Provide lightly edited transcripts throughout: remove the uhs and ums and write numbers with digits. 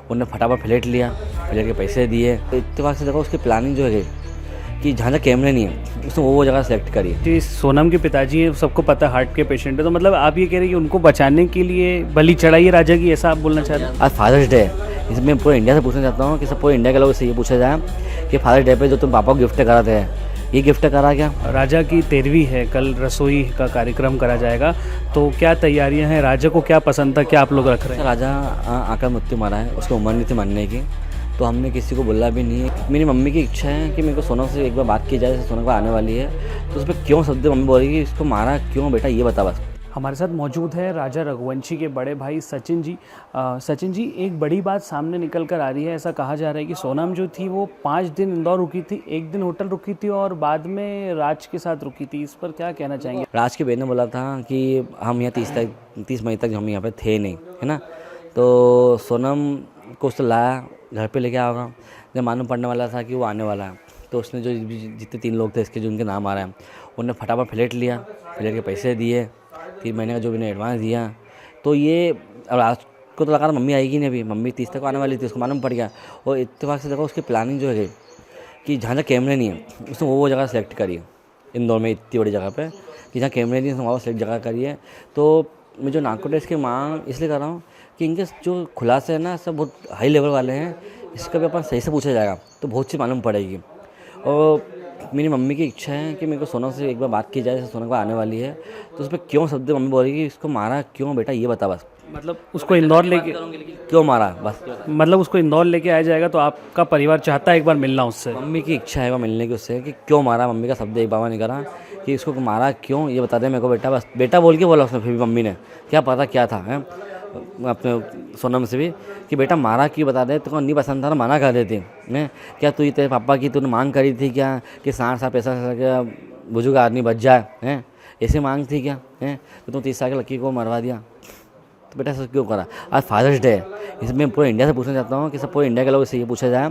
उन्होंने फटाफट फ्लैट लिया, फ्लैट के पैसे दिए। तो इत्तेफाक से देखो उसकी प्लानिंग जो है कि जहाँ जहाँ कैमरे नहीं है उसने वो जगह सेलेक्ट करी है। जी, सोनम के पिताजी हैं, सबको पता है हार्ट के पेशेंट है, तो मतलब आप ये कह रहे हैं कि उनको बचाने के लिए बलि चढ़ाई है राजा की, ऐसा आप बोलना चाह रहे हैं? आज फादर्स डे है, इसमें पूरे इंडिया से पूछना चाहता हूँ कि सब पूरे इंडिया के लोगों से ये पूछा जाए कि फादर्स डे पे जो तुम पापा को गिफ्ट कराते हैं, ये गिफ्ट करा क्या? राजा की 13वीं है, कल रसोई का कार्यक्रम करा जाएगा, तो क्या तैयारियां हैं? राजा को क्या पसंद था, क्या आप लोग रख रहे हैं? राजा आकर मृत्यु मारा है, उसको उम्र नहीं थी मरने की, तो हमने किसी को बोला भी नहीं है। मेरी मम्मी की इच्छा है कि मेरे को सोनम से एक बार बात की जाए, जैसे सोनम का आने वाली है, तो उस पर क्यों शब्द मम्मी बोल रही है कि इसको मारा क्यों बेटा, ये बता बस। हमारे साथ मौजूद है राजा रघुवंशी के बड़े भाई सचिन जी। सचिन जी, एक बड़ी बात सामने निकल कर आ रही है। ऐसा कहा जा रहा है कि सोनम जो थी वो 5 दिन इंदौर रुकी थी, 1 दिन होटल रुकी थी और बाद में राज के साथ रुकी थी। इस पर क्या कहना चाहेंगे? राज के बहन ने बोला था कि हम यहाँ 30 मई तक हम यहाँ पे थे नहीं, है ना। तो सोनम को उसने लाया, घर पे लेके आया होगा, जब मालूम पड़ने वाला था कि वो आने वाला है, तो उसने जो जितने 3 लोग थे इसके जो उनके नाम आ रहे हैं, उन्होंने फटाफट फ्लैट लिया, फ्लैट के पैसे दिए, 3 महीने का जो भी एडवांस दिया। तो ये अब राज को तो लगा था मम्मी आएगी नहीं, अभी मम्मी 30 तक आने वाली थी, उसको मालूम पड़ गया। और इत्तेफाक से देखो उसकी प्लानिंग जो है कि जहाँ जहाँ कैमरे नहीं है उसने वो जगह सेलेक्ट करी है इंदौर में, इतनी बड़ी जगह पे कि जहाँ कैमरे नहीं है वहाँ सेलेक्ट जगह करी है। तो मैं जो नार्को टेस्ट की मांग इसलिए कर रहा हूँ कि इनके जो खुलासे हैं ना सब बहुत हाई लेवल वाले हैं, इसका भी अपन सही से पूछा जाएगा तो बहुत सी मालूम पड़ेगी। और मेरी मम्मी की इच्छा है कि मेरे को सोनम से एक बार बात की जाए, जैसे सोनम का आने वाली है, तो उस पर क्यों शब्द मम्मी बोल रही है कि इसको मारा क्यों बेटा, ये बता बस। मतलब उसको इंदौर लेके क्यों मारा बस, मतलब उसको इंदौर लेके आया जाएगा, तो आपका परिवार चाहता है एक बार मिलना उससे? मम्मी की इच्छा है वह मिलने की उससे कि क्यों मारा। मम्मी का शब्द एक बाबा नहीं करा कि इसको मारा क्यों, ये बता दे मेरे को बेटा बस। बेटा बोल के बोला उसने, फिर भी मम्मी ने क्या पता क्या था है अपने सोनम से भी कि बेटा मारा क्यों बता दे, तुमको नहीं पसंद था ना मना कर देती है क्या? तू तेरे पापा की तूने मांग करी थी क्या कि 60 साल पैसा क्या बुजुर्ग आदमी बच जाए, हैं ऐसी मांग थी क्या? हैं तो तुम 30 साल के लड़की को मरवा दिया, तो बेटा ऐसा क्यों करा? आज फादर्स डे है, इसमें पूरे इंडिया से पूछना चाहता हूँ कि सब पूरे इंडिया के लोगों से ये पूछा जाए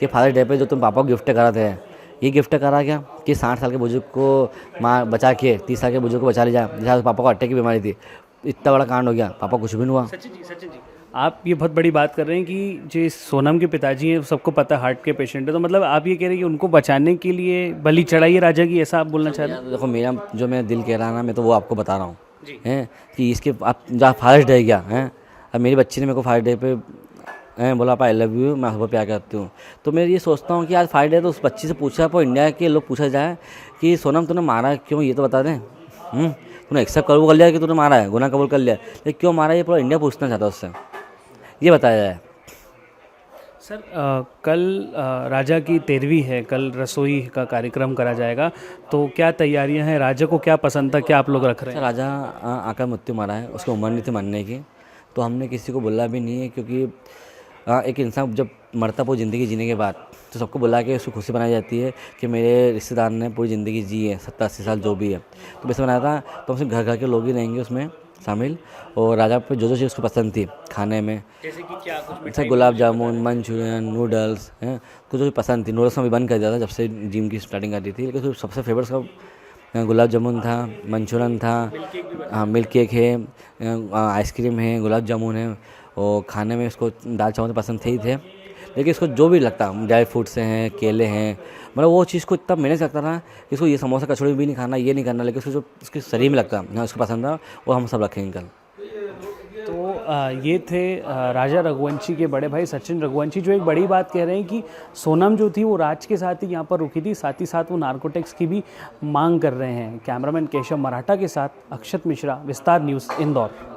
कि फादर्स डे पे जो तुम पापा को गिफ्ट कराते हैं, ये गिफ्ट करा क्या कि 60 साल के बुजुर्ग को माँ बचा के 30 साल के बुजुर्ग को बचा ले जाए, जैसे पापा को अटैक की बीमारी थी, इतना बड़ा कांड हो गया, पापा कुछ भी नहीं हुआ। सचिन जी, आप ये बहुत बड़ी बात कर रहे हैं कि जो सोनम के पिताजी हैं, सबको पता है हार्ट के पेशेंट है, तो मतलब आप ये कह रहे हैं कि उनको बचाने के लिए बलि चढ़ाई है राजा की, ऐसा आप बोलना चाह रहे हैं? देखो मेरा जो मैं दिल कह रहा है ना, मैं तो वो आपको बता रहा हूँ हैं कि इसके आप जहाँ फादर्स डे गया हैं, अब मेरी बच्ची ने मेरे को फादर्स डे पे बोला पापा आई लव यू, मैं सुबह प्यार करती हूँ। तो मैं ये सोचता हूँ कि आज फादर्स डे तो उस बच्ची से पूछा, पर इंडिया के लोग पूछा जाए कि सोनम तूने मारा क्यों, ये तो बता दें। तूने एक्सेप्ट कबूल कर लिया कि तूने मारा है, गुनाह कबूल कर लिया, लेकिन क्यों मारा ये पूरा इंडिया पूछना चाहता है उससे, ये बताया जाए। सर, कल राजा की 13वीं है, कल रसोई का कार्यक्रम करा जाएगा, तो क्या तैयारियां हैं? राजा को क्या पसंद था, क्या आप लोग रख रहे हैं? राजा आकर मृत्यु मारा है, उसको उम्र नहीं थी मरने की, तो हमने किसी को बोला भी नहीं है, क्योंकि एक इंसान जब मरता पूरी ज़िंदगी जीने के बाद तो सबको बुला के उसको खुशी बनाई जाती है कि मेरे रिश्तेदार ने पूरी ज़िंदगी जी है, 70-80 साल जो भी है, तो वैसे बनाया था। तो हम सिर्फ घर घर के लोग ही रहेंगे उसमें शामिल, और राजा पे जो जो चीज़ उसको पसंद थी खाने में, जैसे कि क्या कुछ जैसे गुलाब जामुन, मंचूरियन, नूडल्स हैं, कुछ जो पसंद थी। नूडल्स में भी बंद कर दिया था जब से जिम की स्टार्टिंग कर दी थी, लेकिन सबसे फेवरेट उसका गुलाब जामुन था, मंचूरियन था, हाँ मिल्क केक है, आइसक्रीम है, गुलाब जामुन है, और खाने में उसको दाल चावल तो पसंद थे ही थे, लेकिन इसको जो भी लगता ड्राई फ्रूट्स हैं, केले हैं, मतलब वो चीज़ को इतना मेहनत लगता था कि इसको ये समोसा कचौड़ी भी नहीं खाना, ये नहीं करना, लेकिन उसको जो उसके शरीर में लगता ना उसको पसंद था, वो हम सब रखेंगे कल। तो ये थे राजा रघुवंशी के बड़े भाई सचिन रघुवंशी, जो एक बड़ी बात कह रहे हैं कि सोनम जो थी वो राज के साथ ही यहाँ पर रुकी थी, साथ ही साथ वो नार्कोटिक्स की भी मांग कर रहे हैं। कैमरामैन केशव मराठा के साथ अक्षत मिश्रा, विस्तार न्यूज़, इंदौर।